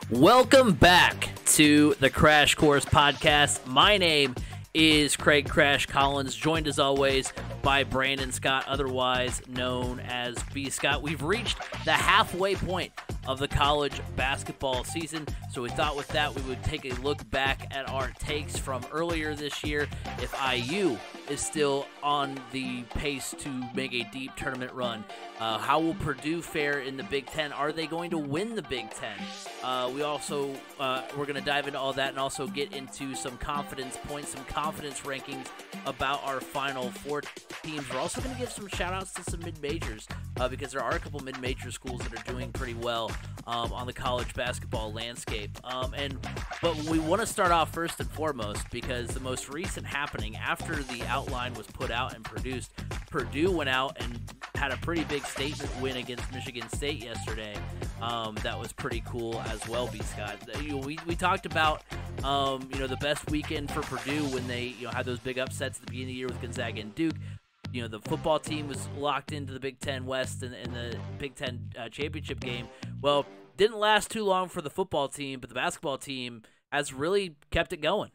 Welcome back to the Crash Course Podcast. My name is Craig Crash Collins, joined as always by Brandon Scott, otherwise known as B. Scott. We've reached the halfway point of the college basketball season, so we thought with that we would take a look back at our takes from earlier this year. If IU is still on the pace to make a deep tournament run, how will Purdue fare in the Big Ten? Are they going to win the Big Ten? We're going to dive into all that and also get into some confidence points, some confidence rankings about our final four teams. We're also going to give some shout outs to some mid-majors because there are a couple mid-major schools that are doing pretty well on the college basketball landscape. But we want to start off first and foremost because the most recent happening after the outline was put out and produced, Purdue went out and had a pretty big statement win against Michigan State yesterday. That was pretty cool as well, B. Scott. We talked about the best weekend for Purdue when they had those big upsets at the beginning of the year with Gonzaga and Duke. The football team was locked into the Big Ten West and the Big Ten championship game. Well, didn't last too long for the football team, but the basketball team has really kept it going.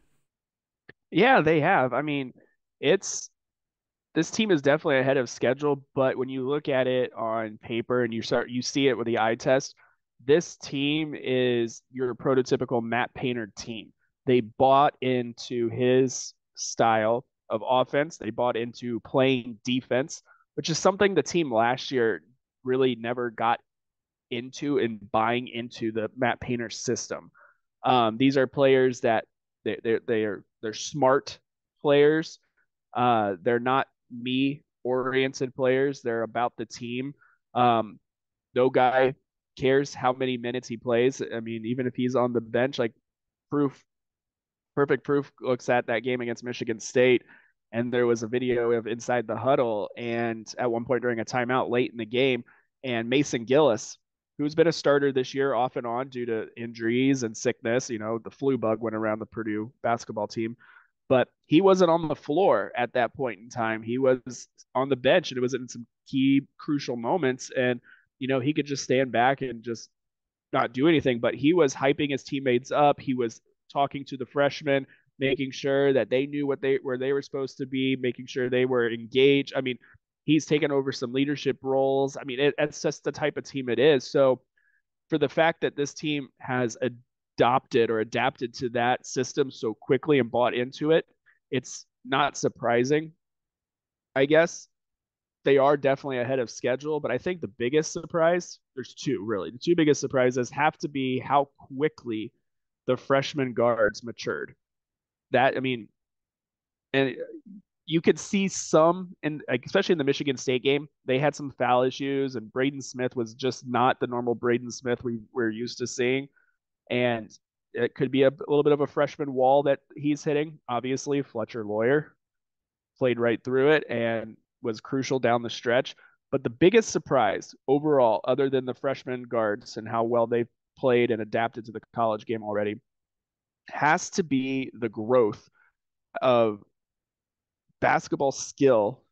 Yeah, they have. I mean, this team is definitely ahead of schedule, but when you look at it on paper and you see it with the eye test, this team is your prototypical Matt Painter team. They bought into his style of offense. They bought into playing defense, which is something the team last year really never got into and buying into the Matt Painter system. These are players that they're smart players. They're not me oriented players. They're about the team. No guy cares how many minutes he plays. I mean, even if he's on the bench, like perfect proof looks at that game against Michigan State. And there was a video of inside the huddle. And at one point during a timeout late in the game, and Mason Gillis, who's been a starter this year off and on due to injuries and sickness, the flu bug went around the Purdue basketball team, but he wasn't on the floor at that point in time. He was on the bench, and it was in some key crucial moments. And, he could just stand back and just not do anything, but he was hyping his teammates up. He was talking to the freshmen, making sure that they knew where they were supposed to be, making sure they were engaged. I mean, he's taken over some leadership roles. I mean, it's just the type of team it is. So for the fact that this team has adapted to that system so quickly and bought into it, it's not surprising, I guess. They are definitely ahead of schedule, but I think the biggest surprise, there's two really. The two biggest surprises have to be how quickly the freshman guards matured. That, I mean, and you could see some, and especially in the Michigan State game, they had some foul issues, and Braden Smith was just not the normal Braden Smith we're used to seeing. And it could be a little bit of a freshman wall that he's hitting. Obviously, Fletcher Lawyer played right through it and was crucial down the stretch. But the biggest surprise overall, other than the freshman guards and how well they've played and adapted to the college game already, has to be the growth of basketball skill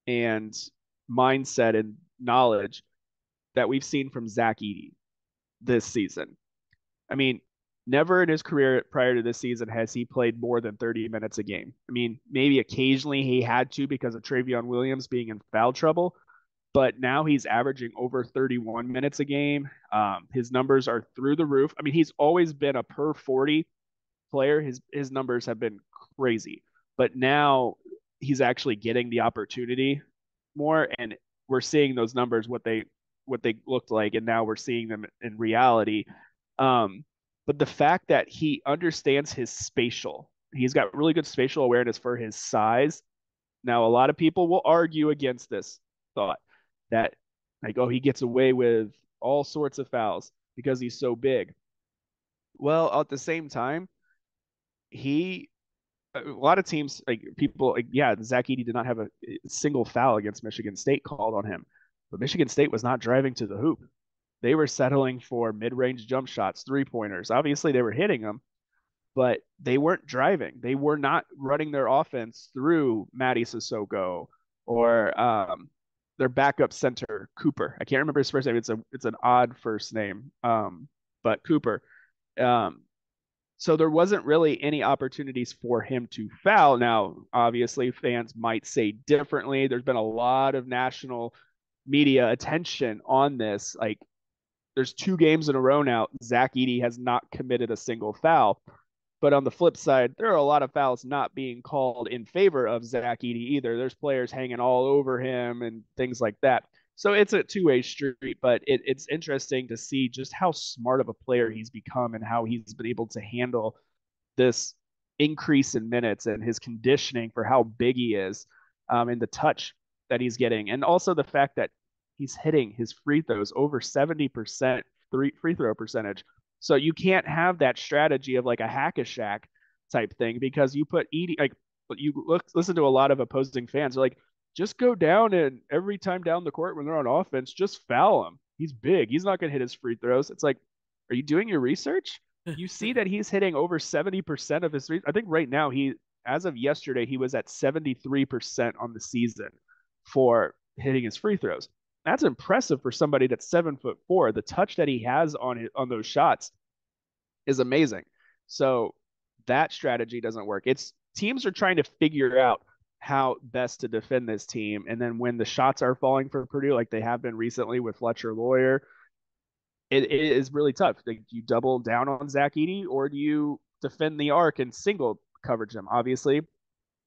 and mindset and knowledge that we've seen from Zach Edey this season. I mean, never in his career prior to this season has he played more than 30 minutes a game. I mean, maybe occasionally he had to because of Travion Williams being in foul trouble, but now he's averaging over 31 minutes a game. His numbers are through the roof. I mean, he's always been a per 40 player. His numbers have been crazy, but now he's actually getting the opportunity more, and we're seeing those numbers what they looked like, and now we're seeing them in reality. But the fact that he understands he's got really good spatial awareness for his size. Now, a lot of people will argue against this thought that, like, oh, he gets away with all sorts of fouls because he's so big. Well, at the same time, a lot of teams, like people, like, yeah, Zach Edey did not have a single foul against Michigan State called on him, but Michigan State was not driving to the hoop. They were settling for mid-range jump shots, three-pointers. Obviously, they were hitting them, but they weren't driving. They were not running their offense through Matty Sissoko or their backup center, Cooper. I can't remember his first name. It's an odd first name, but Cooper. Um, so there wasn't really any opportunities for him to foul. Now, obviously, fans might say differently. There's been a lot of national media attention on this. Like, there's 2 games in a row now. Zach Edey has not committed a single foul. But on the flip side, there are a lot of fouls not being called in favor of Zach Edey either. There's players hanging all over him and things like that. So it's a two-way street, but it's interesting to see just how smart of a player he's become and how he's been able to handle this increase in minutes and his conditioning for how big he is, and the touch that he's getting. And also the fact that he's hitting his free throws over 70% free throw percentage. So you can't have that strategy of like a hack a Shaq type thing because you put Edey, like, listen to a lot of opposing fans. They're like, just go down and every time down the court when they're on offense, just foul him. He's big. He's not going to hit his free throws. It's like, are you doing your research? You see that he's hitting over 70% of his. I think right now as of yesterday, he was at 73% on the season for hitting his free throws. That's impressive for somebody that's 7'4". The touch that he has on those shots is amazing. So that strategy doesn't work. It's teams are trying to figure out how best to defend this team, and then when the shots are falling for Purdue, like they have been recently with Fletcher Lawyer, it is really tough. Like, do you double down on Zach Edey or do you defend the arc and single coverage him? Obviously,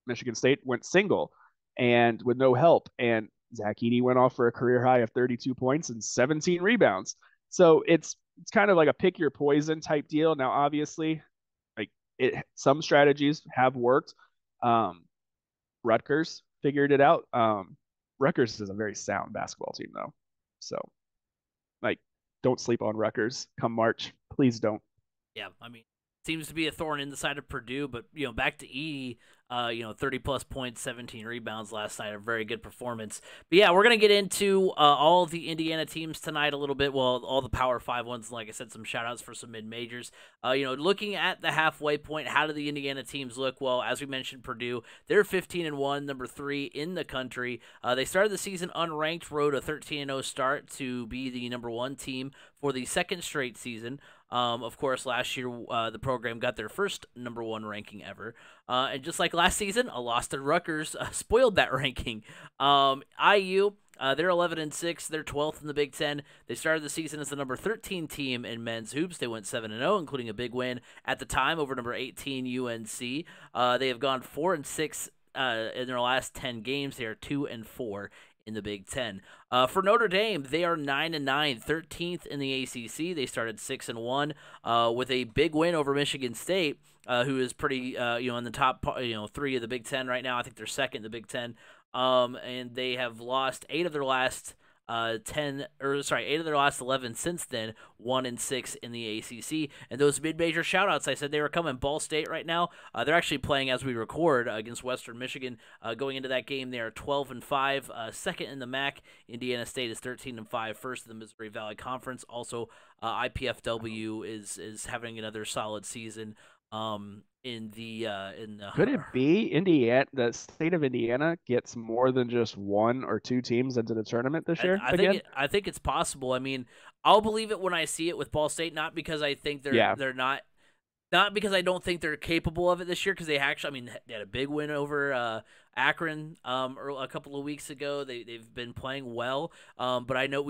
Michigan State went single and with no help, and Zach Edey went off for a career high of 32 points and 17 rebounds. So it's kind of like a pick your poison type deal. Now, obviously, like some strategies have worked. Rutgers figured it out. Rutgers is a very sound basketball team, though. So, like, don't sleep on Rutgers come March. Please don't. Yeah, I mean, seems to be a thorn in the side of Purdue, but back to Edey, 30+ points, 17 rebounds last night, a very good performance. But yeah, we're gonna get into all of the Indiana teams tonight a little bit. Well, all the Power 5 ones, like I said, some shout outs for some mid majors. Looking at the halfway point, how do the Indiana teams look? Well, as we mentioned, Purdue, they're 15-1, number 3 in the country. They started the season unranked, rode a 13-0 start to be the number 1 team for the second straight season. Of course, last year the program got their first number 1 ranking ever. And just like last season, a loss to Rutgers spoiled that ranking. IU, they're 11-6. They're 12th in the Big Ten. They started the season as the number 13 team in men's hoops. They went 7-0, including a big win at the time over number 18 UNC. They have gone 4-6 in their last 10 games. They are 2-4 in the Big Ten. For Notre Dame, they are 9-9, 13th in the ACC. They started 6-1 with a big win over Michigan State, who is pretty in the top 3 of the Big Ten right now. I think they're second in the Big Ten, and they have lost 8 of their last 8 of their last 11 since then, 1-6 in the ACC. And those mid-major shout-outs, I said they were coming. Ball State right now, they're actually playing as we record against Western Michigan. Going into that game, they are 12-5, second in the MAC. Indiana State is 13-5, first in the Missouri Valley Conference. Also, IPFW is having another solid season. Could it be Indiana? The state of Indiana gets more than just 1 or 2 teams into the tournament this year. I think it's possible. I mean, I'll believe it when I see it with Ball State, not because I think they're not because I don't think they're capable of it this year. Because they actually, they had a big win over Akron a couple of weeks ago. They've been playing well, but I know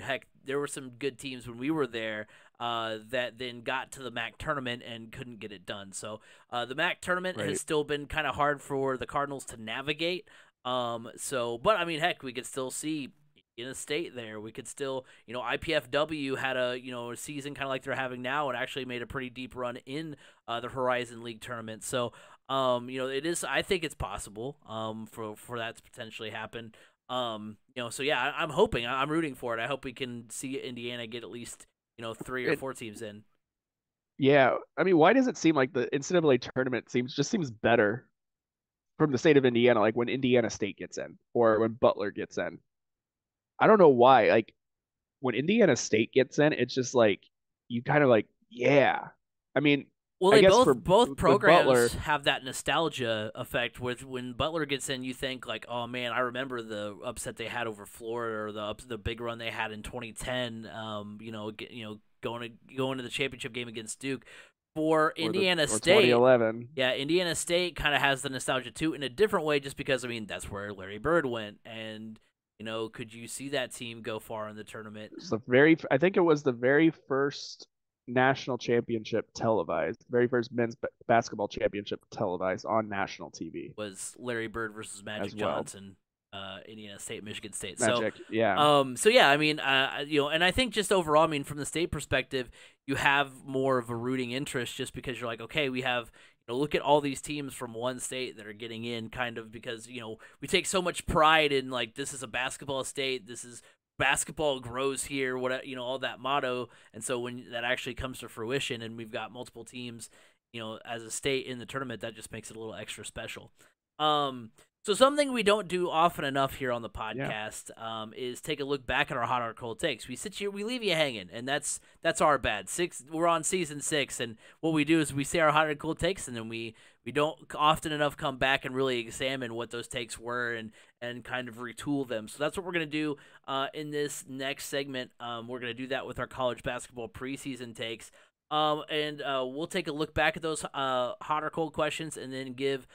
heck, there were some good teams when we were there that then got to the MAC tournament and couldn't get it done. So the MAC tournament has still been kind of hard for the Cardinals to navigate. But heck, we could still see in a state there. We could still, IPFW had a season kind of like they're having now, and actually made a pretty deep run in the Horizon League tournament. So it is. I think it's possible for that to potentially happen. So yeah, I'm hoping. I'm rooting for it. I hope we can see Indiana get at least 3 or 4 teams in. Yeah, why does it seem like the NCAA tournament seems better from the state of Indiana? Like when Indiana State gets in, or when Butler gets in. I don't know why. Like when Indiana State gets in, it's just like you kind of like, yeah. Well, I guess both programs Butler, have that nostalgia effect. With when Butler gets in, you think like, oh man, I remember the upset they had over Florida, or the big run they had in 2010. going to the championship game against Duke. For Indiana State, 2011. Yeah, Indiana State kind of has the nostalgia too in a different way, just because that's where Larry Bird went, and could you see that team go far in the tournament? I think it was the very first national championship televised, very first men's basketball championship televised on national TV. Was Larry Bird versus Magic well. Johnson, Indiana State, Michigan State. Magic, so, yeah. So yeah, and I think just overall, from the state perspective, you have more of a rooting interest just because you're like, okay, we have, look at all these teams from one state that are getting in, kind of because we take so much pride in like this is a basketball state, this is basketball grows here, what all that motto, and so when that actually comes to fruition, and we've got multiple teams, as a state in the tournament, that just makes it a little extra special. So something we don't do often enough here on the podcast is take a look back at our hot or cold takes. We sit here, we leave you hanging, and that's our bad. We're on season 6, and what we do is we say our hot or cold takes, and then we don't often enough come back and really examine what those takes were and kind of retool them. So that's what we're going to do in this next segment. We're going to do that with our college basketball preseason takes. And we'll take a look back at those hot or cold questions and then give,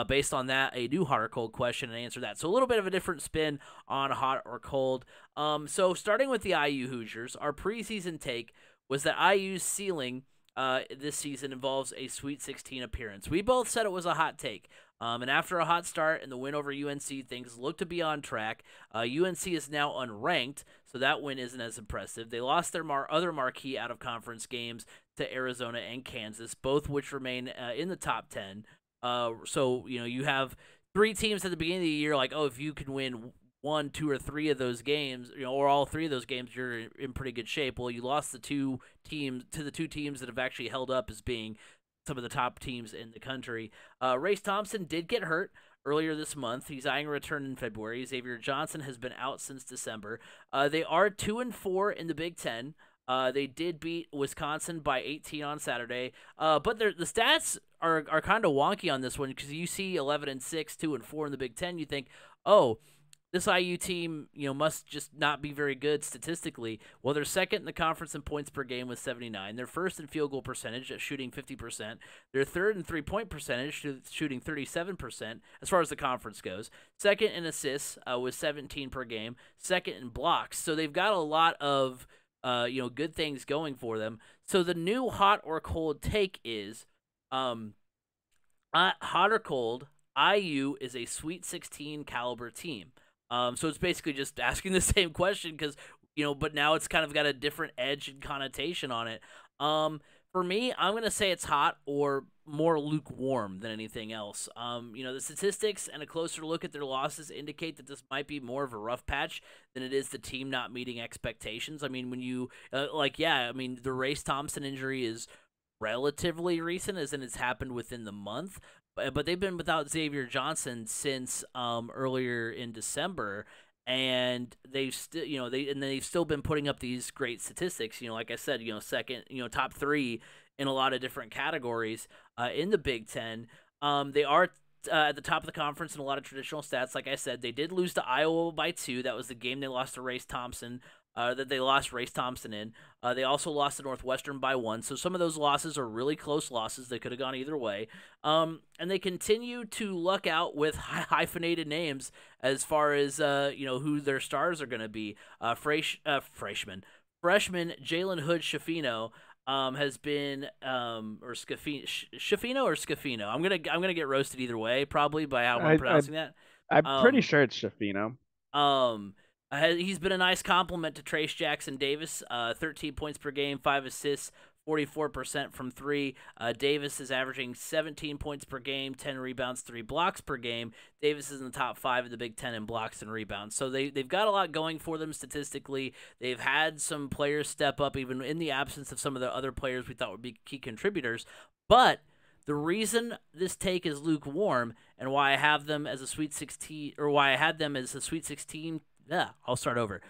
based on that, a new hot or cold question and answer that. So a little bit of a different spin on hot or cold. So starting with the IU Hoosiers, our preseason take was that IU's ceiling this season involves a Sweet 16 appearance. We both said it was a hot take. And after a hot start and the win over UNC, things look to be on track. UNC is now unranked, so that win isn't as impressive. They lost their other marquee out-of-conference games to Arizona and Kansas, both which remain in the top 10. So, you have 3 teams at the beginning of the year, like, oh, if you can win 1, 2, or 3 of those games, or all 3 of those games, you're in pretty good shape. Well, you lost the 2 teams that have actually held up as being some of the top teams in the country. Race Thompson did get hurt earlier this month. He's eyeing a return in February. Xavier Johnson has been out since December. They are 2-4 in the Big Ten. They did beat Wisconsin by 18 on Saturday. But the stats are kind of wonky on this one, because you see 11-6, 2-4 in the Big Ten. You think, oh, this IU team, must just not be very good statistically. Well, they're second in the conference in points per game with 79. They're first in field goal percentage, shooting 50%. They're third in three-point percentage, shooting 37% as far as the conference goes. Second in assists with 17 per game. Second in blocks. So they've got a lot of good things going for them. So the new hot or cold take is, hot or cold, IU is a Sweet 16 caliber team. So it's basically just asking the same question, because but now it's kind of got a different edge and connotation on it. For me, I'm gonna say it's hot or more lukewarm than anything else. The statistics and a closer look at their losses indicate that this might be more of a rough patch than it is the team not meeting expectations. When you the Race Thompson injury is relatively recent, as in it's happened within the month. But they've been without Xavier Johnson since earlier in December, and they've still been putting up these great statistics. Like I said, second, top 3 in a lot of different categories in the Big Ten. They are at the top of the conference in a lot of traditional stats. Like I said, they did lose to Iowa by 2. That was the game they lost to Race Thompson. Race Thompson in. They also lost to Northwestern by 1. So some of those losses are really close losses. They could have gone either way. And they continue to luck out with hyphenated names as far as who their stars are going to be. Freshman Jalen Hood Schifino has been or Schifino or Scafino. I'm gonna get roasted either way, probably, by how I'm pronouncing that. I'm pretty sure it's Schifino. He's been a nice compliment to Trace Jackson Davis. 13 points per game, 5 assists, 44% from 3. Davis is averaging 17 points per game, 10 rebounds, 3 blocks per game. Davis is in the top 5 of the Big Ten in blocks and rebounds. So they've got a lot going for them statistically. They've had some players step up, even in the absence of some of the other players we thought would be key contributors. But the reason this take is lukewarm, and why I have them as a Sweet 16, or why I had them as a Sweet 16. Yeah, I'll start over.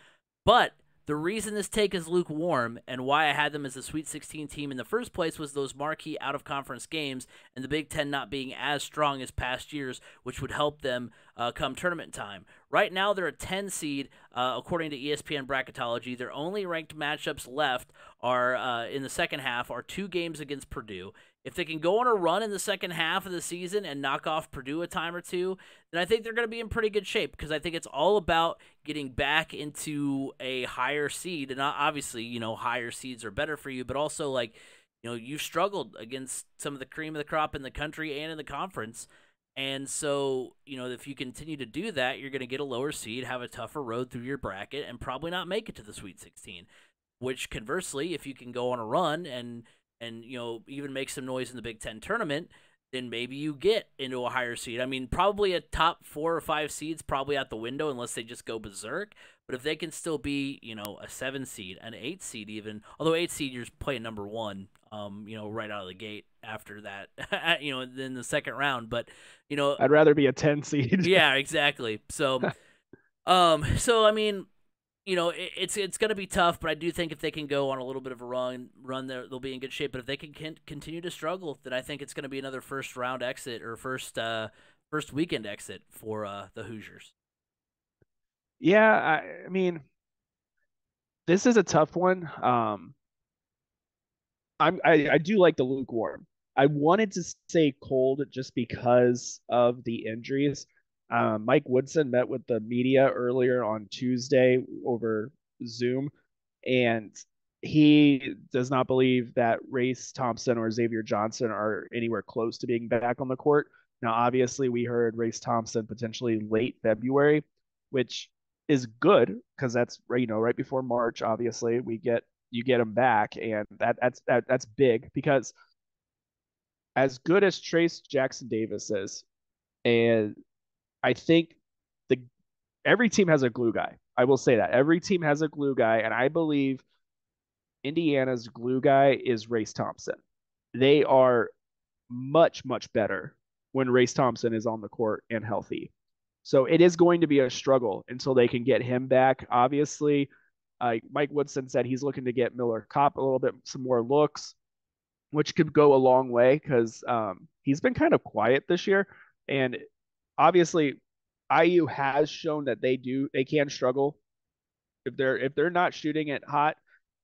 But The reason this take is lukewarm and why I had them as a Sweet 16 team in the first place was those marquee out-of-conference games and the Big Ten not being as strong as past years, which would help them come tournament time. Right now, they're a 10 seed, according to ESPN bracketology. Their only ranked matchups left are in the second half are 2 games against Purdue. If they can go on a run in the second half of the season and knock off Purdue a time or two, then I think they're going to be in pretty good shape, because I think it's all about getting back into a higher seed. And obviously, higher seeds are better for you, but also, like, you've struggled against some of the cream of the crop in the country and in the conference. And so, if you continue to do that, you're going to get a lower seed, have a tougher road through your bracket, and probably not make it to the Sweet 16. Which, conversely, if you can go on a run and even make some noise in the Big Ten tournament, then maybe you get into a higher seed. I mean, probably a top 4 or 5 seeds probably out the window unless they just go berserk. But if they can still be, a 7 seed, an 8 seed even, although 8 seed you're playing number 1, right out of the gate after that, in the second round. But, I'd rather be a 10 seed. Yeah, exactly. So, I mean, it's going to be tough, but I do think if they can go on a little bit of a run, they'll be in good shape. But if they can continue to struggle, then I think it's going to be another first round exit or first weekend exit for the Hoosiers. Yeah, I mean, this is a tough one. I do like the lukewarm. I wanted to say cold just because of the injuries. Mike Woodson met with the media earlier on Tuesday over Zoom, and he does not believe that Race Thompson or Xavier Johnson are anywhere close to being back on the court. Now, obviously, we heard Race Thompson potentially late February, which is good because that's right before March. Obviously, you get him back, and that's big because as good as Trace Jackson Davis is, and I think the every team has a glue guy. I will say that every team has a glue guy, and I believe Indiana's glue guy is Race Thompson. They are much, much better when Race Thompson is on the court and healthy. So it is going to be a struggle until they can get him back. Obviously, Mike Woodson said he's looking to get Miller Kopp a little bit, some more looks, which could go a long way because he's been kind of quiet this year. And obviously, IU has shown that they can struggle if they're not shooting it hot,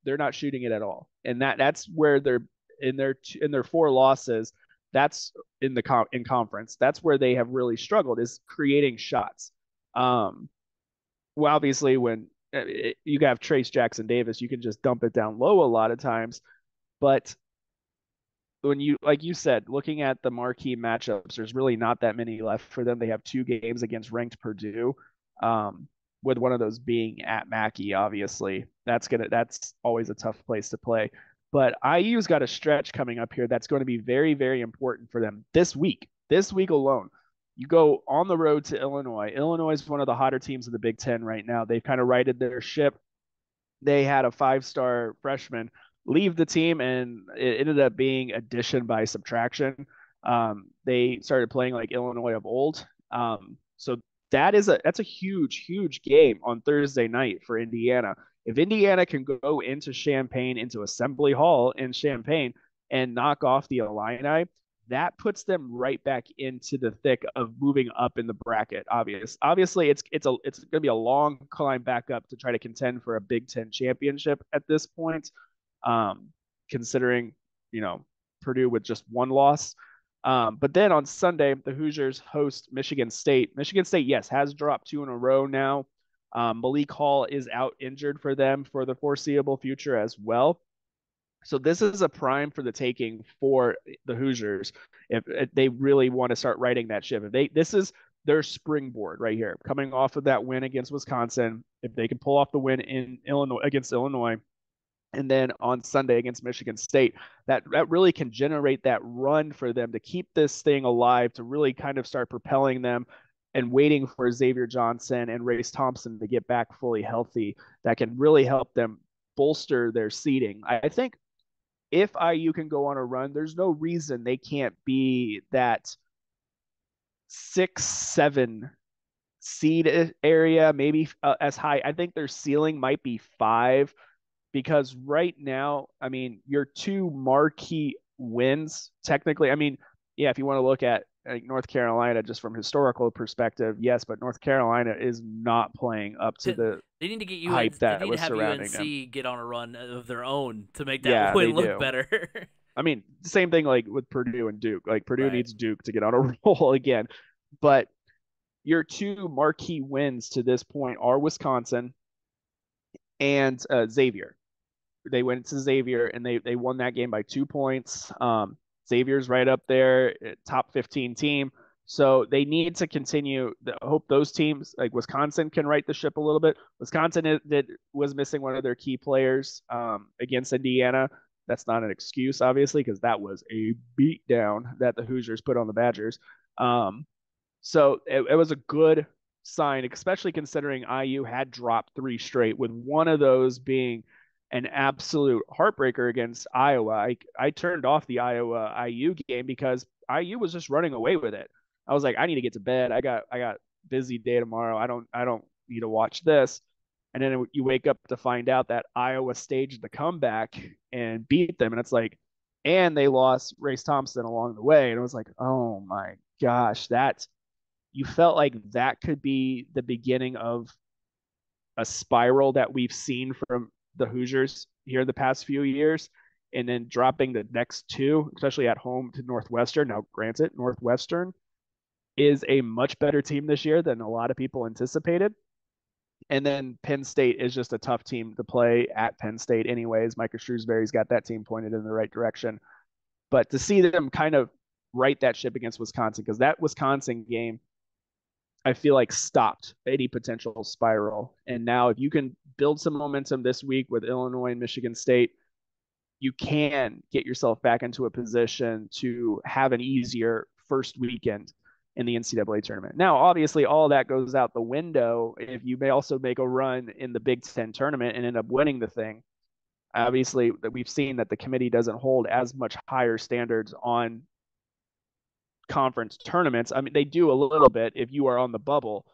they're not shooting it at all, and that's where they're in their 4 losses. That's in conference. That's where they have really struggled, is creating shots. Well, obviously, when you have Trace Jackson Davis, you can just dump it down low a lot of times, but when like you said, looking at the marquee matchups, there's really not that many left for them. They have 2 games against ranked Purdue, with one of those being at Mackey. Obviously, that's always a tough place to play. But IU's got a stretch coming up here that's going to be very, very important for them this week. This week alone, you go on the road to Illinois. Illinois is one of the hotter teams in the Big Ten right now. They've kind of righted their ship. They had a 5-star freshman leave the team, and it ended up being addition by subtraction. They started playing like Illinois of old. So that's a huge, huge game on Thursday night for Indiana. If Indiana can go into Champaign, into Assembly Hall in Champaign, and knock off the Illini, that puts them right back into the thick of moving up in the bracket. Obviously, it's going to be a long climb back up to try to contend for a Big Ten championship at this point, considering Purdue with just 1 loss. But then on Sunday, the Hoosiers host Michigan State. Michigan State, yes, has dropped 2 in a row now. Malik Hall is out injured for them for the foreseeable future as well. So this is a prime for the taking for the Hoosiers if they really want to start riding that ship. This is their springboard right here, coming off of that win against Wisconsin. If they can pull off the win in Illinois against Illinois, and then on Sunday against Michigan State, that really can generate that run for them to keep this thing alive, to really kind of start propelling them and waiting for Xavier Johnson and Race Thompson to get back fully healthy. That can really help them bolster their seeding. I think if IU can go on a run, there's no reason they can't be that 6-7 seed area, maybe as high. I think their ceiling might be 5 because right now, I mean, your two marquee wins, technically, I mean, yeah, if you want to look at like North Carolina just from historical perspective, yes, but North Carolina is not playing up to the They need to get hype They that need to was have surrounding them. UNC get on a run of their own to make that Yeah, win they look do. better. I mean, same thing like with Purdue and Duke. Like Purdue Right. needs Duke to get on a roll again. But your two marquee wins to this point are Wisconsin and Xavier. They went to Xavier and they won that game by 2 points. Xavier's right up there, top 15 team. So they need to continue. I hope those teams like Wisconsin can right the ship a little bit. Wisconsin was missing one of their key players against Indiana. That's not an excuse, obviously, because that was a beatdown that the Hoosiers put on the Badgers. So it was a good sign, especially considering IU had dropped 3 straight, with one of those being an absolute heartbreaker against Iowa. I turned off the Iowa IU game because IU was just running away with it. I was like, I need to get to bed. I got busy day tomorrow. I don't need to watch this. And then you wake up to find out that Iowa staged the comeback and beat them, and it's like, and they lost Race Thompson along the way, and it was like, oh my gosh, that's you felt like that could be the beginning of a spiral that we've seen from the Hoosiers here the past few years, and then dropping the next two, especially at home to Northwestern. Now, granted, Northwestern is a much better team this year than a lot of people anticipated. And then Penn State is just a tough team to play at Penn State, anyways. Micah Shrewsbury's got that team pointed in the right direction. But to see them kind of right that ship against Wisconsin, because that Wisconsin game I feel like stopped any potential spiral. And now, if you can build some momentum this week with Illinois and Michigan State, you can get yourself back into a position to have an easier first weekend in the NCAA tournament. Now, obviously, all that goes out the window if you may also make a run in the Big Ten tournament and end up winning the thing. Obviously, that we've seen that the committee doesn't hold as much higher standards on conference tournaments. I mean, they do a little bit if you are on the bubble,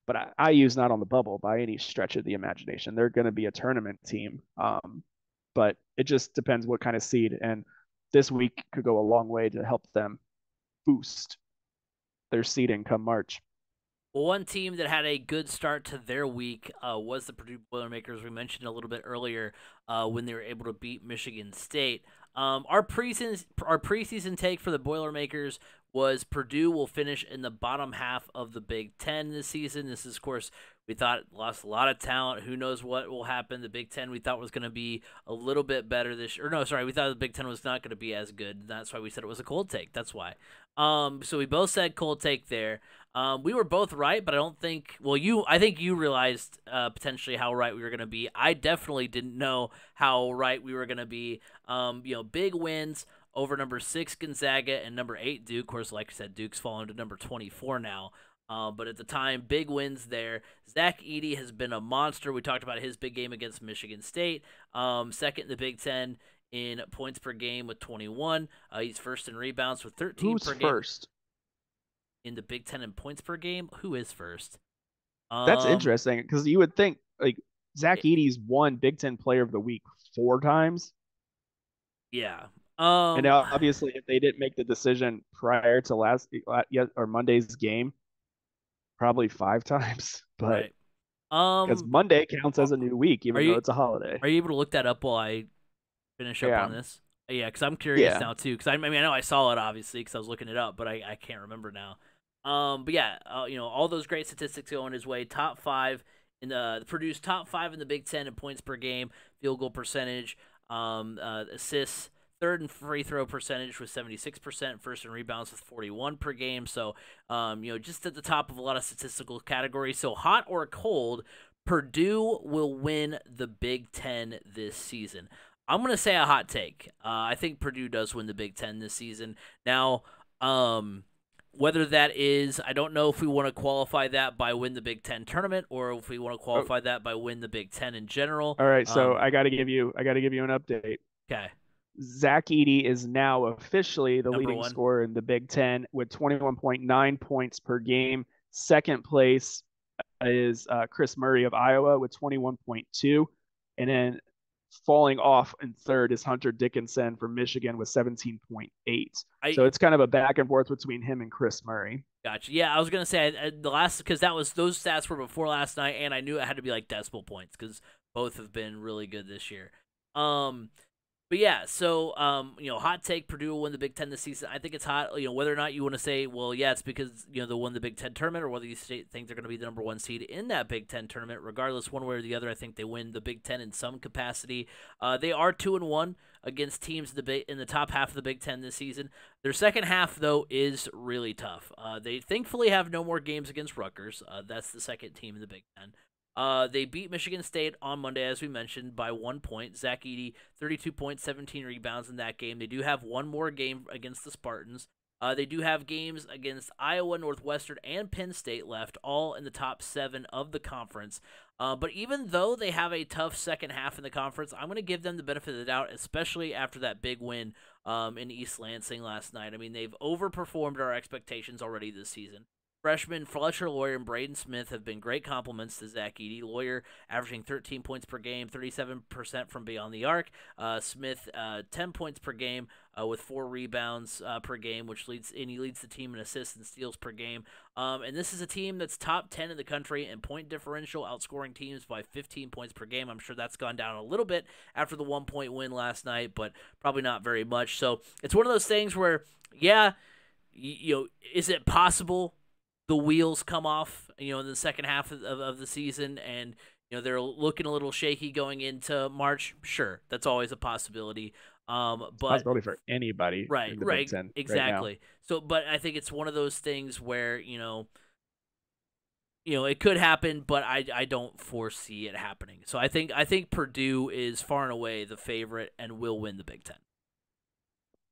but IU's not on the bubble by any stretch of the imagination. They're going to be a tournament team, but it just depends what kind of seed. And this week could go a long way to help them boost their seeding come March. Well, one team that had a good start to their week was the Purdue Boilermakers. We mentioned a little bit earlier when they were able to beat Michigan State. Our preseason take for the Boilermakers was Purdue will finish in the bottom half of the Big Ten this season. This is, of course, we thought lost a lot of talent. Who knows what will happen? The Big Ten we thought was going to be a little bit better this year. Or no, sorry, we thought the Big Ten was not going to be as good. That's why we said it was a cold take. That's why. So we both said cold take there. We were both right, but I don't think. Well, I think you realized potentially how right we were going to be. I definitely didn't know how right we were going to be. Big wins over number 6 Gonzaga and number 8 Duke. Of course, like I said, Duke's fallen to number 24 now. But at the time, big wins there. Zach Edey has been a monster. We talked about his big game against Michigan State. Second in the Big Ten in points per game with 21. He's first in rebounds with 13 Who's per game. First? In the Big Ten in points per game? Who is first? That's interesting because you would think like Zach Edey's won Big Ten Player of the Week 4 times. Yeah. And obviously, if they didn't make the decision prior to Monday's game, probably 5 times. But because Monday counts as a new week, even though it's a holiday. Are you able to look that up while I finish up on this? Yeah, because I'm curious now too. Because I know I saw it obviously because I was looking it up, but I can't remember now. But yeah, all those great statistics going his way. Top 5 in the Purdue's top 5 in the Big Ten in points per game, field goal percentage, assists. Third in free throw percentage with 76%, first in rebounds with 41 per game. So, just at the top of a lot of statistical categories. So, hot or cold, Purdue will win the Big Ten this season. I'm going to say a hot take. I think Purdue does win the Big Ten this season. Now, whether that is, I don't know if we want to qualify that by win the Big Ten tournament or if we want to qualify that by win the Big Ten in general. All right, so I got to give you an update. Okay. Zach Edey is now officially the leading scorer in the Big Ten with 21.9 points per game. Second place is Chris Murray of Iowa with 21.2. And then falling off in third is Hunter Dickinson from Michigan with 17.8. So I it's kind of a back and forth between him and Chris Murray. Gotcha. Yeah, I was gonna say the last because that was those stats were before last night, and I knew it had to be like decimal points because both have been really good this year. Um, but yeah, so hot take: Purdue will win the Big Ten this season. I think it's hot. Whether or not you want to say, well, yeah, it's because they won the Big Ten tournament, or whether you think they're going to be the number one seed in that Big Ten tournament. Regardless, one way or the other, I think they win the Big Ten in some capacity. They are 2-1 against teams in the top half of the Big Ten this season. Their second half, though, is really tough. They thankfully have no more games against Rutgers. That's the second team in the Big Ten. They beat Michigan State on Monday, as we mentioned, by 1 point. Zach Edey, 32 points, 17 rebounds in that game. They do have one more game against the Spartans. They do have games against Iowa, Northwestern, and Penn State left, all in the top 7 of the conference. But even though they have a tough second half in the conference, I'm going to give them the benefit of the doubt, especially after that big win in East Lansing last night. I mean, they've overperformed our expectations already this season. Freshmen Fletcher Loyer and Braden Smith have been great compliments to Zach Edey. Loyer averaging 13 points per game, 37% from beyond the arc. Smith 10 points per game with 4 rebounds per game, he leads the team in assists and steals per game. And this is a team that's top 10 in the country in point differential, outscoring teams by 15 points per game. I'm sure that's gone down a little bit after the 1-point win last night, but probably not very much. So it's one of those things where, yeah, is it possible the wheels come off, in the second half of the season, and they're looking a little shaky going into March? Sure, that's always a possibility. But possibility for anybody, right, in the right, Big Ten exactly. Right so, but I think it's one of those things where it could happen, but I don't foresee it happening. So I think Purdue is far and away the favorite and will win the Big Ten.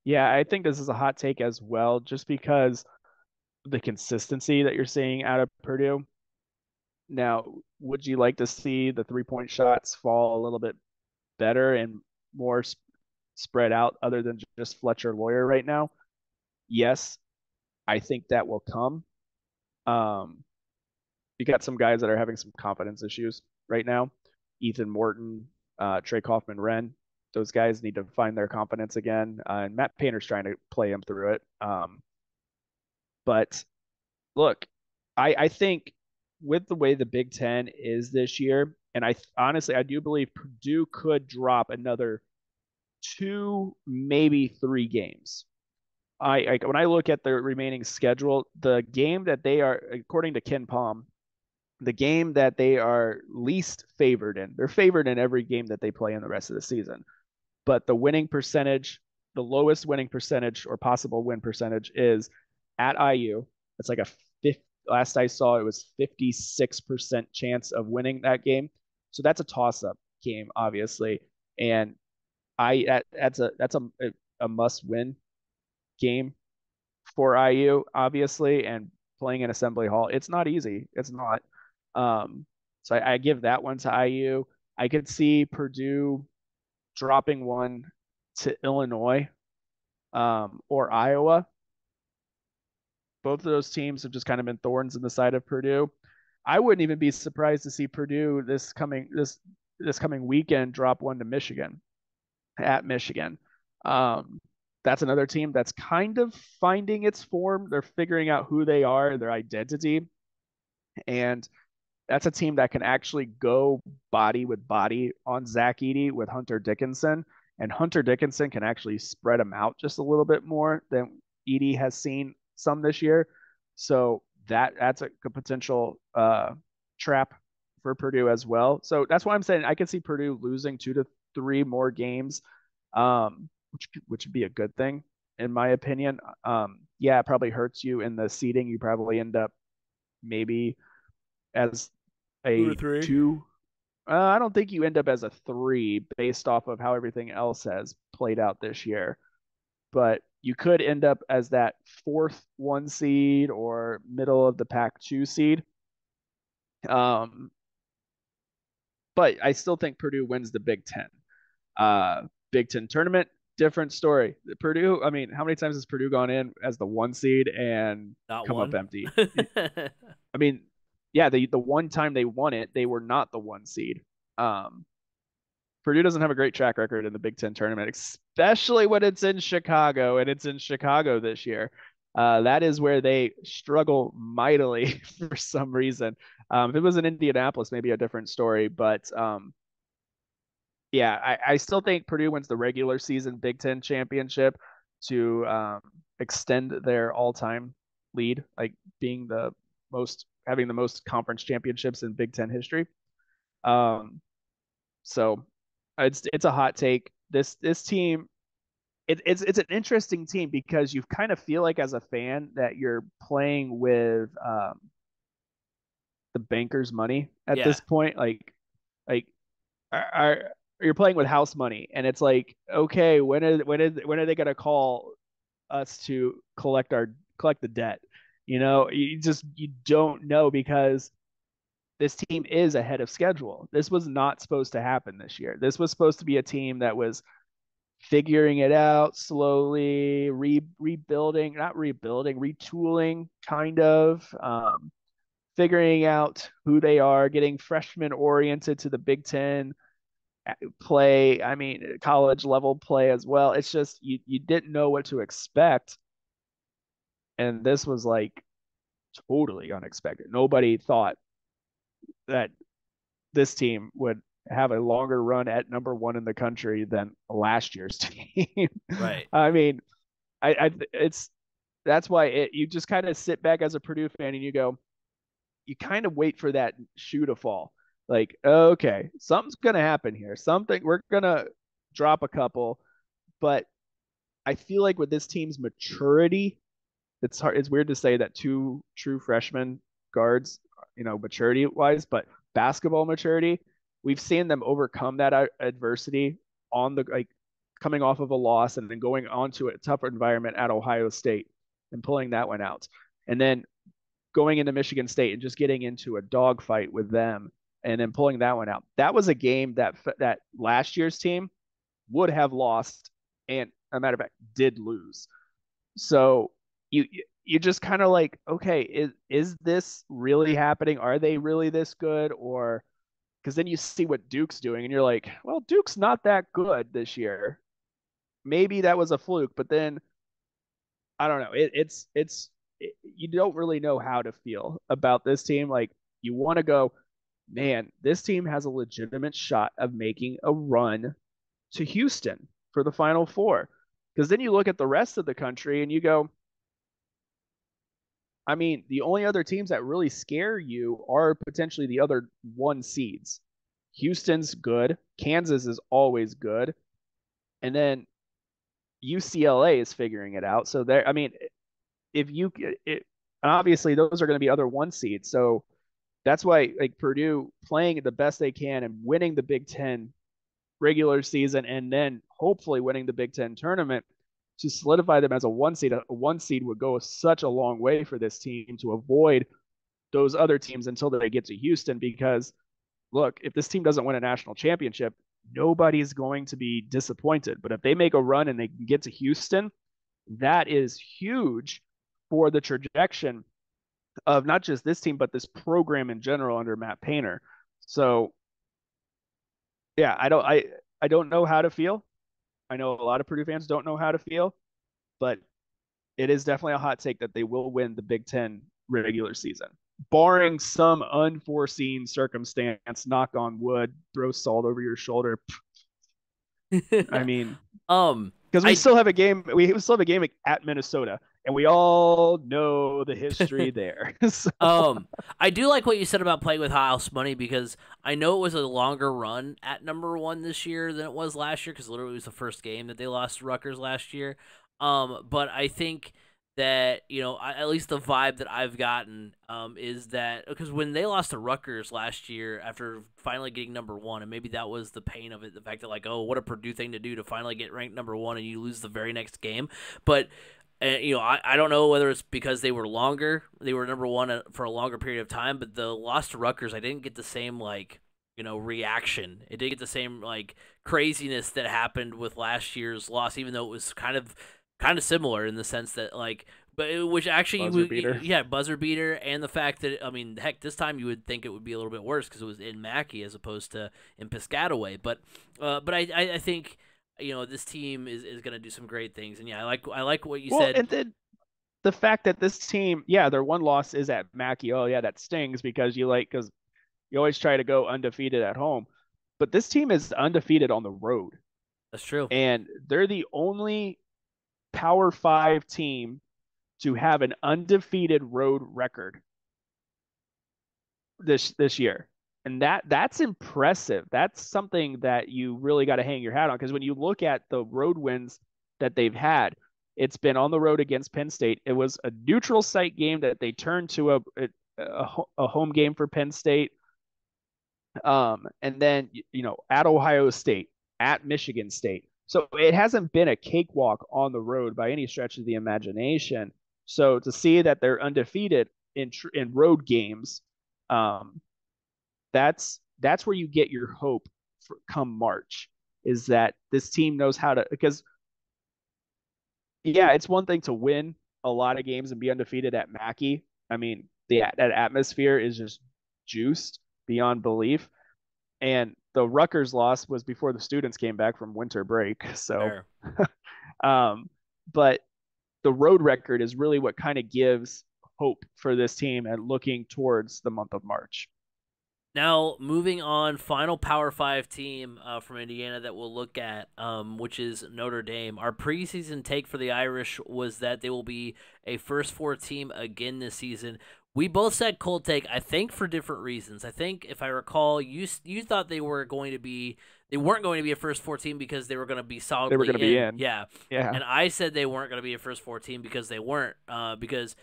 Yeah, I think this is a hot take as well, just because the consistency that you're seeing out of Purdue. Now, would you like to see the 3-point shots fall a little bit better and more spread out other than just Fletcher Loyer right now? Yes, I think that will come. You got some guys that are having some confidence issues right now. Ethan Morton, Trey Kaufman-Renn. Those guys need to find their confidence again. And Matt Painter's trying to play him through it. But look, I think with the way the Big Ten is this year, and honestly, I do believe Purdue could drop another 2, maybe 3 games. When I look at the remaining schedule, the game that they are, according to Ken Palm, the game that they are least favored in, they're favored in every game that they play in the rest of the season. But the winning percentage, the lowest winning percentage or possible win percentage is at IU. It's like last I saw, it was 56% chance of winning that game. So that's a toss-up game, obviously. And that's a must-win game for IU, obviously, and playing in Assembly Hall. It's not easy. It's not. So I give that one to IU. I could see Purdue dropping one to Illinois or Iowa. Both of those teams have just kind of been thorns in the side of Purdue. I wouldn't even be surprised to see Purdue this coming weekend drop one to Michigan at Michigan. That's another team that's kind of finding its form. They're figuring out who they are, their identity, and that's a team that can actually go body with body on Zach Edey with Hunter Dickinson, and Hunter Dickinson can actually spread them out just a little bit more than Edey has seen some this year. So that's a potential trap for Purdue as well. So that's why I'm saying I could see Purdue losing 2 to 3 more games, which would be a good thing in my opinion. Yeah, it probably hurts you in the seeding. You probably end up maybe as a 2 to 3. 2. I don't think you end up as a 3 based off of how everything else has played out this year. But you could end up as that 4th 1 seed or middle of the pack 2 seed. But I still think Purdue wins the Big Ten. Big Ten tournament, different story. Purdue, I mean, how many times has Purdue gone in as the 1 seed and Not come up one. empty? I mean, yeah, the one time they won it, they were not the 1 seed. Um, Purdue doesn't have a great track record in the Big Ten tournament, especially when it's in Chicago, and it's in Chicago this year. That is where they struggle mightily for some reason. If it was in Indianapolis, maybe a different story. But yeah, I still think Purdue wins the regular season Big Ten championship to extend their all-time lead, like being the most having the most conference championships in Big Ten history. Um, so it's a hot take. This team, it's an interesting team because you kind of feel like as a fan that you're playing with the bankers' money at Yeah, this point. Like are you're playing with house money, and it's like, okay, when are they gonna call us to collect the debt? You don't know because this team is ahead of schedule. This was not supposed to happen this year. This was supposed to be a team that was figuring it out slowly, rebuilding, not rebuilding, retooling, kind of, figuring out who they are, getting freshmen oriented to the Big Ten play. I mean, college level play as well. It's just you didn't know what to expect, and this was like totally unexpected. Nobody thought that this team would have a longer run at number one in the country than last year's team. right. I mean, it's that's why you just kind of sit back as a Purdue fan and you go, you kind of wait for that shoe to fall. Like, okay, something's gonna happen here. Something we're gonna drop a couple, but I feel like with this team's maturity, it's hard. It's weird to say that two true freshman guards, maturity wise, but basketball maturity, we've seen them overcome that adversity on the like coming off of a loss and then going on to a tougher environment at Ohio State and pulling that one out, and then going into Michigan State and just getting into a dogfight with them and then pulling that one out. That was a game that last year's team would have lost, and a matter of fact did lose. So you you just kind of like, okay, is this really happening? Are they really this good? Or because then you see what Duke's doing and you're like, well, Duke's not that good this year. Maybe that was a fluke, but then I don't know. You don't really know how to feel about this team. Like you want to go, man, this team has a legitimate shot of making a run to Houston for the Final Four. Because then you look at the rest of the country and you go, I mean, the only other teams that really scare you are potentially the other 1 seeds. Houston's good. Kansas is always good. And then UCLA is figuring it out. So there, I mean, if you, it, obviously those are going to be other 1 seeds. So that's why like Purdue playing the best they can and winning the Big Ten regular season and then hopefully winning the Big Ten tournament to solidify them as a 1 seed. A 1 seed would go such a long way for this team to avoid those other teams until they get to Houston. Because look, if this team doesn't win a national championship, nobody's going to be disappointed. But if they make a run and they can get to Houston, that is huge for the trajectory of not just this team, but this program in general under Matt Painter. So yeah, I don't know how to feel. I know a lot of Purdue fans don't know how to feel, but it is definitely a hot take that they will win the Big Ten regular season, barring some unforeseen circumstance. Knock on wood, throw salt over your shoulder. I mean, um, because we I still have a game. We still have a game at Minnesota, and we all know the history there. So, Um, I do like what you said about playing with house money because I know it was a longer run at number one this year than it was last year because literally it was the first game that they lost to Rutgers last year. But I think that at least the vibe that I've gotten is that because when they lost to Rutgers last year after finally getting number one, and maybe that was the pain of it, the fact that like, oh, what a Purdue thing to do to finally get ranked number one and you lose the very next game, but. And, I don't know whether it's because they were number one for a longer period of time, but the loss to Rutgers, I didn't get the same, like, reaction. It didn't get the same, like, craziness that happened with last year's loss, even though it was kind of similar in the sense that, like, which actually, Buzzer beater. yeah, buzzer beater, and the fact that, I mean, heck, this time you would think it would be a little bit worse because it was in Mackey as opposed to in Piscataway. But I think this team is going to do some great things, and yeah, I like what you Well, said. and then the fact that this team, yeah, their one loss is at Mackey. Oh yeah, that stings because you always try to go undefeated at home, but this team is undefeated on the road, That's true. and they're the only Power Five team to have an undefeated road record this year. And that's impressive. That's something that you really got to hang your hat on, because when you look at the road wins that they've had, it's been on the road against Penn State. It was a neutral site game that they turned to a home game for Penn State. And then at Ohio State, at Michigan State. So it hasn't been a cakewalk on the road by any stretch of the imagination. So to see that they're undefeated in road games, um, that's where you get your hope for come March, is that this team knows how to, because yeah, it's one thing to win a lot of games and be undefeated at Mackey. I mean, that atmosphere is just juiced beyond belief. And the Rutgers loss was before the students came back from winter break. So, Fair. but the road record is really what kind of gives hope for this team and looking towards the month of March. Now, moving on, final Power 5 team from Indiana that we'll look at, which is Notre Dame. Our preseason take for the Irish was that they will be a first four team again this season. We both said cold take, I think for different reasons. I think, if I recall, you thought they weren't going to be a first four team because they were going to be solidly They were going to be in. Yeah. Yeah. And I said they weren't going to be a first four team because they weren't, because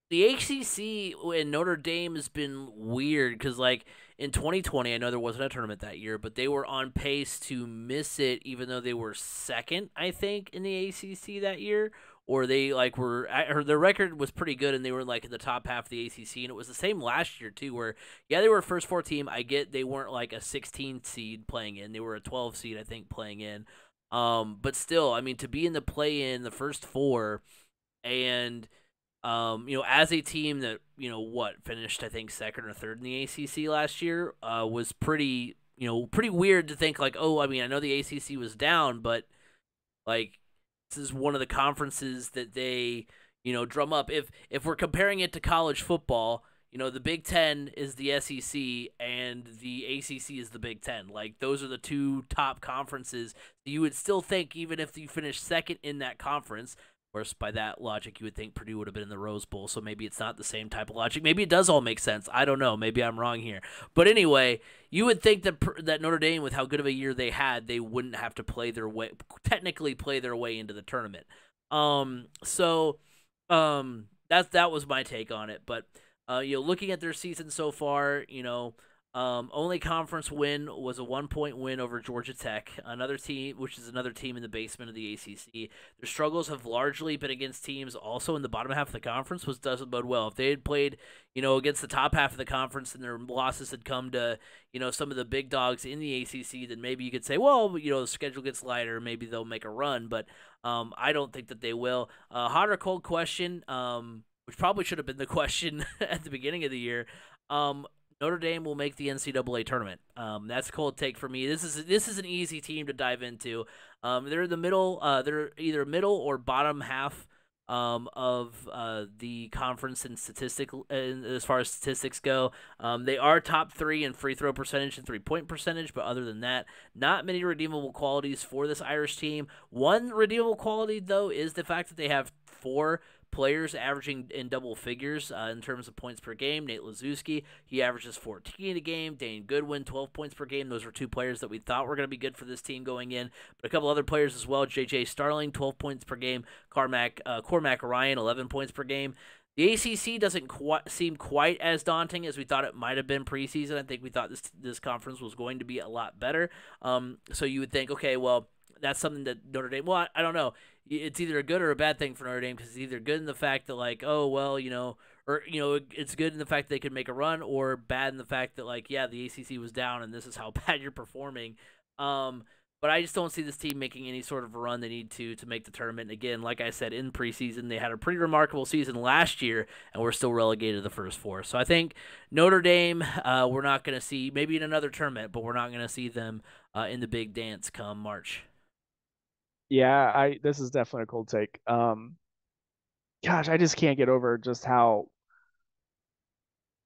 the ACC and Notre Dame has been weird because, like, in 2020, I know there wasn't a tournament that year, but they were on pace to miss it, even though they were second, I think, in the ACC that year. Or they or their record was pretty good, and they were like in the top half of the ACC. And it was the same last year too, where yeah, they were a first four team. I get they weren't like a 16 seed playing in; they were a 12 seed, I think, playing in. But still, I mean, to be in the play in the first four, and as a team that finished, I think, second or third in the ACC last year, was pretty weird to think like, oh, I mean, I know the ACC was down, but like this is one of the conferences that they drum up. If we're comparing it to college football, the Big Ten is the SEC and the ACC is the Big Ten. Like those are the two top conferences. You would still think, even if you finish second in that conference. Of course, by that logic, you would think Purdue would have been in the Rose Bowl, so maybe it's not the same type of logic. Maybe it does all make sense. I don't know. Maybe I'm wrong here. But anyway, you would think that Notre Dame, with how good of a year they had, they wouldn't have to technically play their way into the tournament. So that was my take on it. But looking at their season so far, only conference win was a 1-point win over Georgia Tech, another team, which is another team in the basement of the ACC. Their struggles have largely been against teams also in the bottom half of the conference, which doesn't bode well. If they had played, against the top half of the conference and their losses had come to, some of the big dogs in the ACC, then maybe you could say, well, the schedule gets lighter, maybe they'll make a run, but I don't think that they will. Hot or cold question, which probably should have been the question at the beginning of the year. Notre Dame will make the NCAA tournament. That's a cold take for me. This is an easy team to dive into. They're in the middle. They're either middle or bottom half of the conference in as far as statistics go. They are top 3 in free throw percentage and 3-point percentage, but other than that, not many redeemable qualities for this Irish team. One redeemable quality, though, is the fact that they have 4 players averaging in double figures in terms of points per game. Nate Laszewski, he averages 14 a game. Dane Goodwin, 12 points per game. Those were 2 players that we thought were going to be good for this team going in. But a couple other players as well. J.J. Starling, 12 points per game. Cormac Ryan, 11 points per game. The ACC doesn't seem quite as daunting as we thought it might have been preseason. I think we thought this conference was going to be a lot better. So you would think, okay, well, that's something that Notre Dame, well, I don't know. It's either a good or a bad thing for Notre Dame, because it's either good in the fact that, like, oh, well, it's good in the fact that they could make a run, or bad in the fact that, like, yeah, the ACC was down and this is how bad you're performing. But But I just don't see this team making any sort of run they need to make the tournament. Again, like I said, in preseason, they had a pretty remarkable season last year, and we're still relegated to the first four. So I think Notre Dame, we're not going to see, maybe in another tournament, but we're not going to see them in the big dance come March. Yeah, this is definitely a cold take. Gosh, I just can't get over just how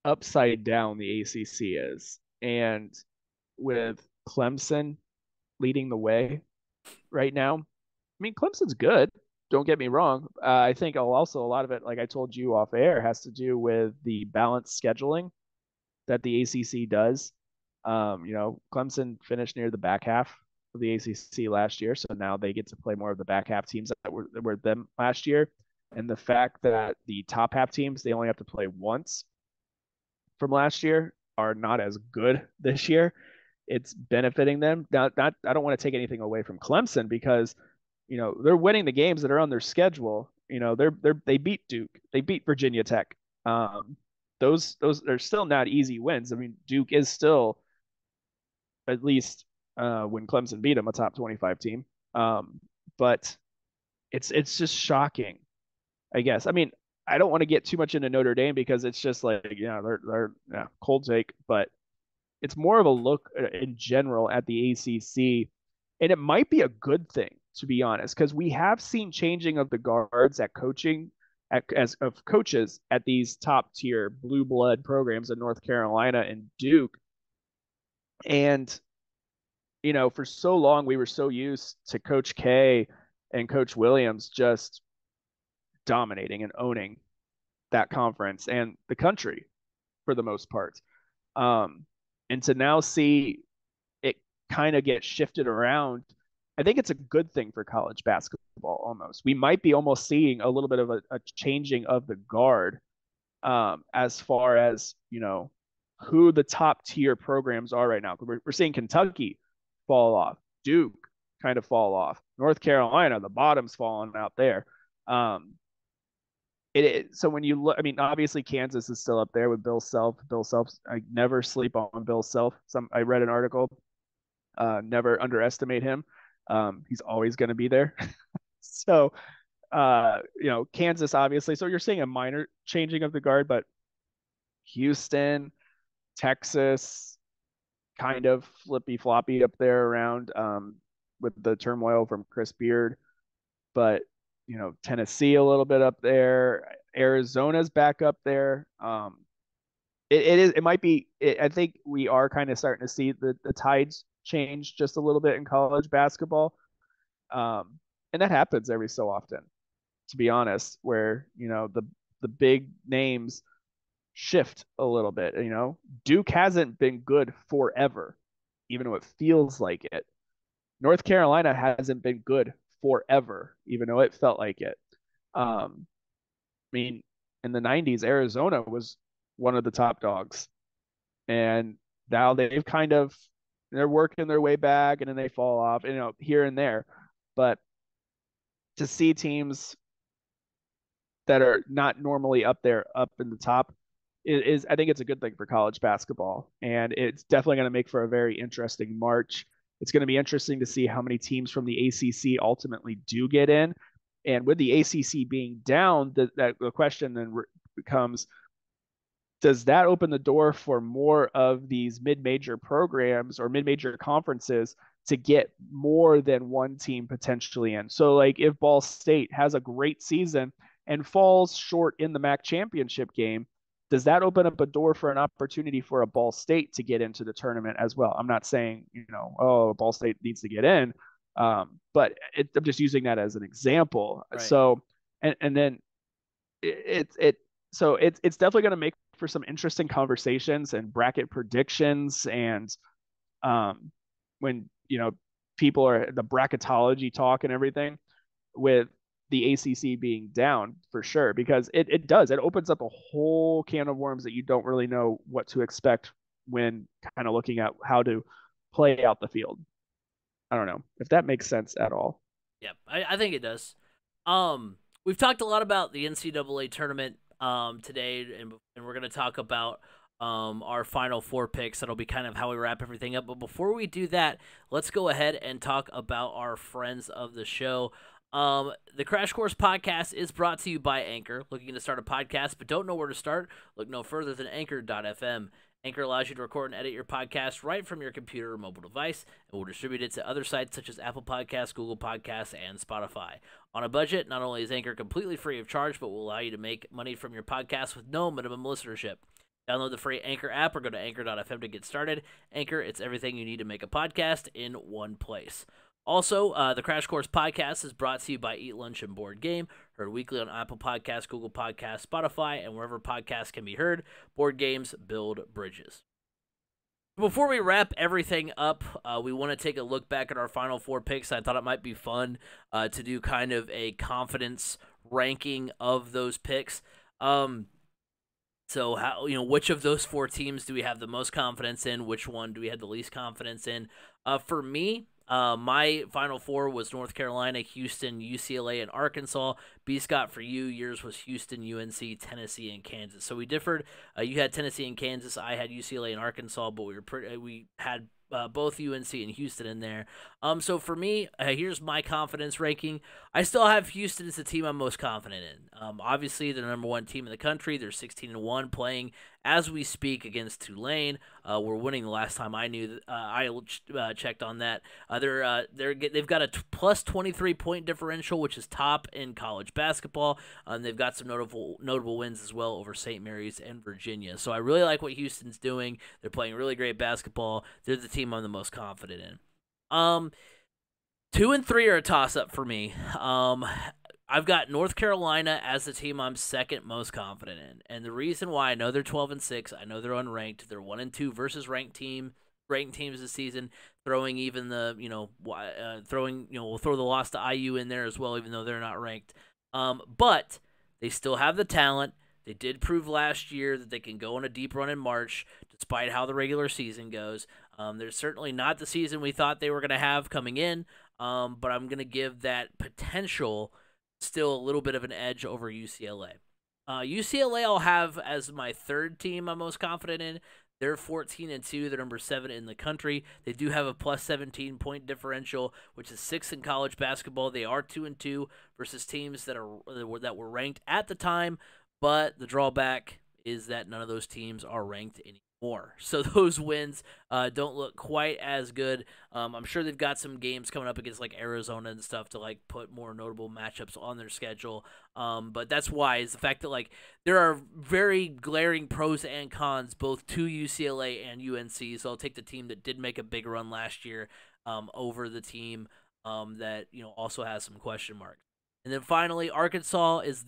upside down the ACC is. And with Clemson leading the way right now, I mean, Clemson's good. Don't get me wrong. I think also a lot of it, like I told you off air, has to do with the balanced scheduling that the ACC does. Clemson finished near the back half of the ACC last year, so now they get to play more of the back half teams that were them last year. And the fact that the top half teams they only have to play once from last year are not as good this year. It's benefiting them. Not I don't want to take anything away from Clemson because they're winning the games that are on their schedule. They beat Duke, they beat Virginia Tech. Those are still not easy wins. I mean, Duke is still at least when Clemson beat them a top 25 team. But it's just shocking, I guess. I mean, I don't want to get too much into Notre Dame because it's just like they're cold take, but it's more of a look in general at the ACC, and it might be a good thing to be honest, because we have seen changing of the guards at coaching, as of coaches at these top tier blue blood programs in North Carolina and Duke, and for so long we were so used to Coach K and Coach Williams just dominating and owning that conference and the country for the most part. And to now see it kind of get shifted around, I think it's a good thing for college basketball almost. We might be almost seeing a little bit of a changing of the guard as far as, who the top tier programs are right now. We're seeing Kentucky fall off, Duke kind of fall off, North Carolina, the bottom's falling out there. So when you look, I mean, obviously Kansas is still up there with Bill Self. Bill Self, I never sleep on Bill Self. I read an article, never underestimate him. He's always going to be there. So, Kansas obviously. So you're seeing a minor changing of the guard, but Houston, Texas, kind of flippy floppy up there around with the turmoil from Chris Beard, but Tennessee a little bit up there. Arizona's back up there. It might be. I think we are kind of starting to see the tides change just a little bit in college basketball, and that happens every so often. To be honest, where the big names shift a little bit. Duke hasn't been good forever, even though it feels like it. North Carolina hasn't been good forever, even though it felt like it. I mean, in the 90s, Arizona was one of the top dogs. And now they're working their way back and then they fall off, here and there. But to see teams that are not normally up there, up in the top, is I think it's a good thing for college basketball. And it's definitely going to make for a very interesting March. It's going to be interesting to see how many teams from the ACC ultimately do get in. And with the ACC being down, the question then becomes, does that open the door for more of these mid-major programs or mid-major conferences to get more than one team potentially in? So like if Ball State has a great season and falls short in the MAC championship game, does that open up a door for an opportunity for a Ball State to get into the tournament as well? I'm not saying, Ball State needs to get in, but I'm just using that as an example. Right. So, and then it's definitely going to make for some interesting conversations and bracket predictions. And when, people are the bracketology talk and everything with the ACC being down for sure, because it opens up a whole can of worms that you don't really know what to expect when kind of looking at how to play out the field. I don't know if that makes sense at all. Yeah, I think it does. We've talked a lot about the NCAA tournament today, and we're going to talk about our final four picks. That'll be kind of how we wrap everything up. But before we do that, let's go ahead and talk about our friends of the show. The Crash Course podcast is brought to you by Anchor. Looking to start a podcast but don't know where to start? Look no further than Anchor.fm. Anchor allows you to record and edit your podcast right from your computer or mobile device, and will distribute it to other sites such as Apple Podcasts, Google Podcasts, and Spotify. On a budget, not only is Anchor completely free of charge, but will allow you to make money from your podcast with no minimum listenership. Download the free Anchor app or go to Anchor.fm to get started. Anchor, it's everything you need to make a podcast in one place. Also, the Crash Course podcast is brought to you by Eat Lunch and Board Game, heard weekly on Apple Podcasts, Google Podcasts, Spotify, and wherever podcasts can be heard. Board games build bridges. Before we wrap everything up, we want to take a look back at our final four picks. I thought it might be fun to do kind of a confidence ranking of those picks. So, which of those four teams do we have the most confidence in? Which one do we have the least confidence in? For me, my final four was North Carolina, Houston, UCLA, and Arkansas. B. Scott, for you, yours was Houston, UNC, Tennessee, and Kansas. So we differed. You had Tennessee and Kansas. I had UCLA and Arkansas, but we had both UNC and Houston in there. So for me, here's my confidence ranking. I still have Houston as the team I'm most confident in. Obviously, they're the number one team in the country. They're 16-1, playing as we speak against Tulane. We're winning the last time I knew. I checked on that. They've got a plus 23 point differential, which is top in college basketball. They've got some notable wins as well over St. Mary's and Virginia. So I really like what Houston's doing. They're playing really great basketball. They're the team I'm the most confident in. 2 and 3 are a toss-up for me. I've got North Carolina as the team I'm second most confident in, and the reason why, I know they're 12-6, I know they're unranked, they're 1-2 versus ranked teams this season. Throwing even the we'll throw the loss to IU in there as well, even though they're not ranked. But they still have the talent. They did prove last year that they can go on a deep run in March, despite how the regular season goes. They're certainly not the season we thought they were going to have coming in, but I'm going to give that potential still a little bit of an edge over UCLA. UCLA I'll have as my third team I'm most confident in. They're 14-2. They're number 7 in the country. They do have a plus 17 point differential, which is 6th in college basketball. They are 2-2 versus teams that were ranked at the time, but the drawback is that none of those teams are ranked anymore. So those wins don't look quite as good. I'm sure they've got some games coming up against like Arizona and stuff to like put more notable matchups on their schedule. But that's why is the fact that like there are very glaring pros and cons both to UCLA and UNC. So I'll take the team that did make a big run last year over the team that also has some question marks. And then finally, Arkansas is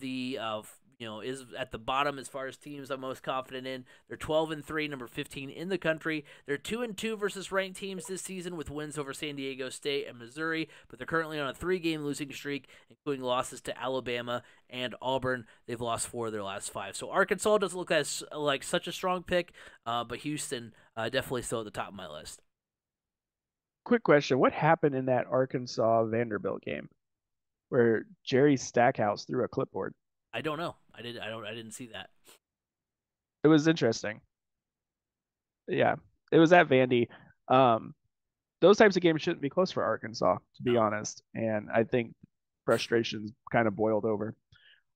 is at the bottom as far as teams I'm most confident in. They're 12-3, number 15 in the country. They're 2-2 versus ranked teams this season with wins over San Diego State and Missouri, but they're currently on a 3-game losing streak, including losses to Alabama and Auburn. They've lost 4 of their last 5. So Arkansas doesn't look as like such a strong pick, but Houston definitely still at the top of my list. Quick question: what happened in that Arkansas Vanderbilt game where Jerry Stackhouse threw a clipboard? I don't know. I didn't see that. It was interesting. Yeah, it was at Vandy. Those types of games shouldn't be close for Arkansas, to be honest. And I think frustration's kind of boiled over.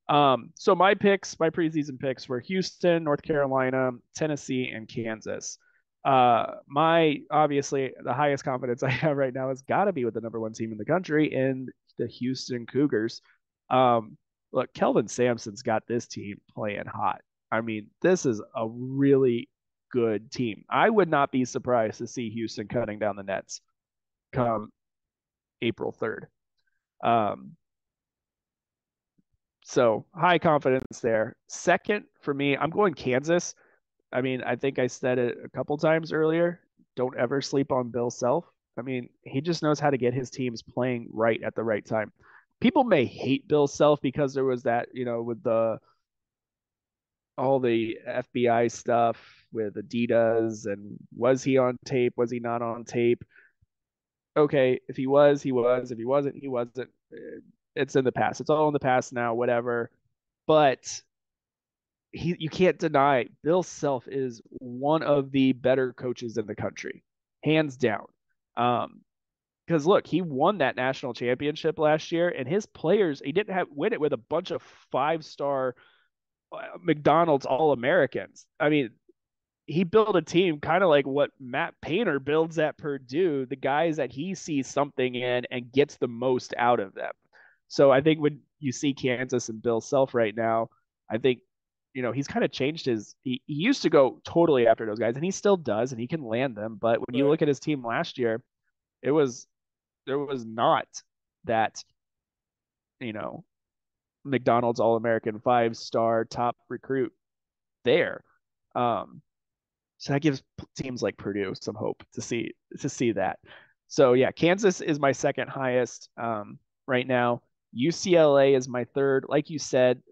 So my preseason picks were Houston, North Carolina, Tennessee, and Kansas. Obviously the highest confidence I have right now has got to be with the number 1 team in the country in the Houston Cougars. Look, Kelvin Sampson's got this team playing hot. I mean, this is a really good team. I would not be surprised to see Houston cutting down the nets come April 3rd. So high confidence there. Second for me, I'm going Kansas. I mean, I think I said it a couple times earlier. Don't ever sleep on Bill Self. I mean, he just knows how to get his teams playing right at the right time. People may hate Bill Self because there was that, with all the FBI stuff with Adidas and was he on tape? Was he not on tape? Okay, if he was, he was. If he wasn't, he wasn't. It's in the past. It's all in the past now, whatever. But you can't deny Bill Self is one of the better coaches in the country, hands down. Because look, he won that national championship last year, and his players, he didn't have win it with a bunch of 5-star McDonald's All-Americans. I mean, he built a team kind of like what Matt Painter builds at Purdue, the guys that he sees something in and gets the most out of them. So I think when you see Kansas and Bill Self right now, I think, he's kind of changed he used to go totally after those guys, and he still does, and he can land them. But when you look at his team last year, there was not that, McDonald's All-American 5-star top recruit there. So that gives teams like Purdue some hope to see that. So yeah, Kansas is my second highest right now. UCLA is my third. Like you said,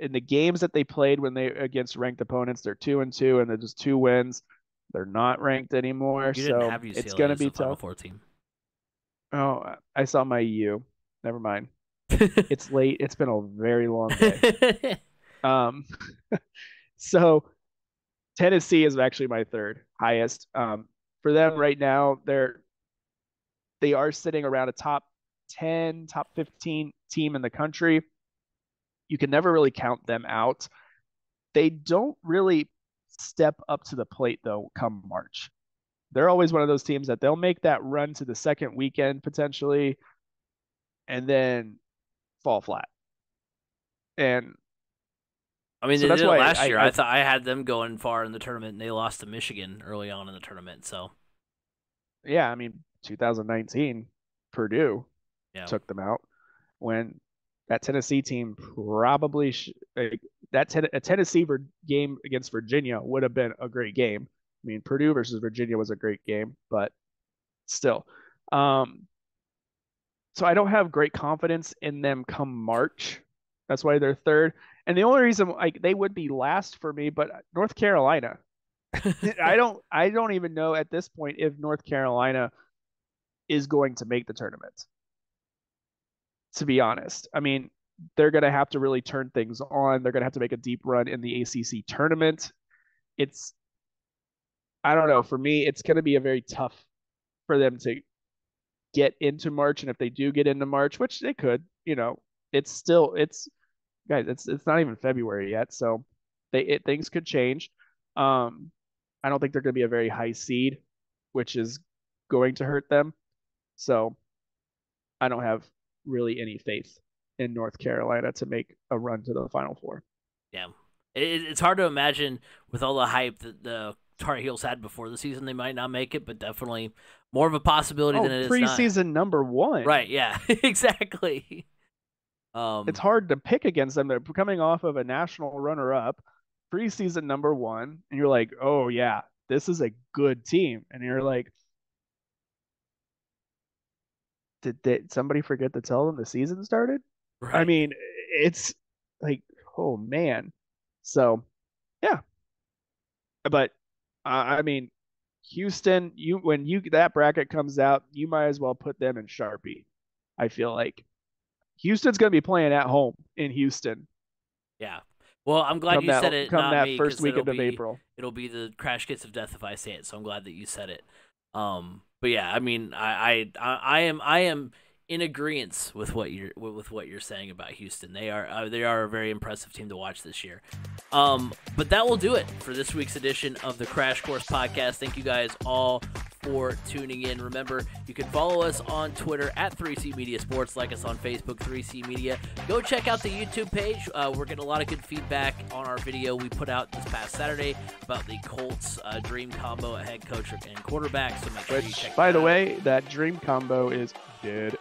in the games that they played when they against ranked opponents, they're 2-2, and they're just 2 wins. They're not ranked anymore, You didn't so have UCLA it's going to as be a Final tough. Four team. Oh, I saw my U. Never mind. It's late. It's been a very long day. So Tennessee is actually my third highest. For them right now, they are sitting around a top 10, top 15 team in the country. You can never really count them out. They don't really step up to the plate though come March. They're always one of those teams that they'll make that run to the second weekend potentially and then fall flat. And I mean, so they that's did it why last year. I thought I had them going far in the tournament, and they lost to Michigan early on in the tournament. So, yeah, I mean, 2019, Purdue took them out when that Tennessee team probably a Tennessee game against Virginia would have been a great game. I mean, Purdue versus Virginia was a great game, but still. So I don't have great confidence in them come March. That's why they're third. And the only reason they would be last for me, but North Carolina. I don't even know at this point if North Carolina is going to make the tournament. To be honest. I mean, they're going to have to really turn things on. They're going to have to make a deep run in the ACC tournament. I don't know. For me, it's going to be a very tough for them to get into March. And if they do get into March, which they could, it's not even February yet. So things could change. I don't think they're going to be a very high seed, which is going to hurt them. So I don't have really any faith in North Carolina to make a run to the Final Four. Yeah. It's hard to imagine with all the hype that the Tar Heels had before the season, they might not make it, but definitely more of a possibility than it is preseason number 1. Right, yeah, exactly. It's hard to pick against them. They're coming off of a national runner-up, preseason number 1, and you're like, oh yeah, this is a good team. And you're like, did somebody forget to tell them the season started? Right. I mean, it's like, oh man. So, yeah. But I mean, Houston, when that bracket comes out, you might as well put them in Sharpie. I feel like Houston's going to be playing at home in Houston. Yeah. Well, I'm glad you said it. Come not that me, first weekend of April. It'll be the crash kits of death if I say it. So I'm glad that you said it. But yeah, I mean, I am in agreement with what you're saying about Houston. They are a very impressive team to watch this year. But that will do it for this week's edition of the Crash Course Podcast. Thank you guys all for tuning in. Remember, you can follow us on Twitter at 3C Media Sports, like us on Facebook, 3C Media. Go check out the YouTube page. We're getting a lot of good feedback on our video we put out this past Saturday about the Colts dream combo at head coach and quarterback. So make sure you check by the way, that dream combo is dead.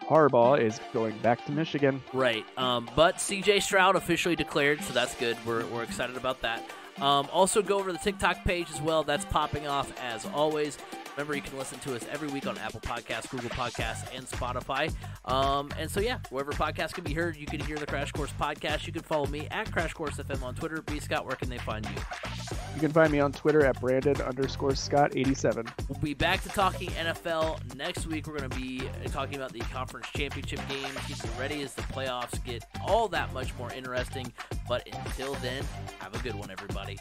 Harbaugh is going back to Michigan. Right. But CJ Stroud officially declared, so that's good. We're excited about that. Also, go over to the TikTok page as well. That's popping off as always. Remember, you can listen to us every week on Apple Podcasts, Google Podcasts, and Spotify. And so, yeah, wherever podcasts can be heard, you can hear the Crash Course Podcast. You can follow me at Crash Course FM on Twitter. B. Scott, where can they find you? You can find me on Twitter at Brandon_Scott87. We'll be back to talking NFL next week. We're going to be talking about the conference championship game. Keep you ready as the playoffs get all that much more interesting. But until then, have a good one, everybody.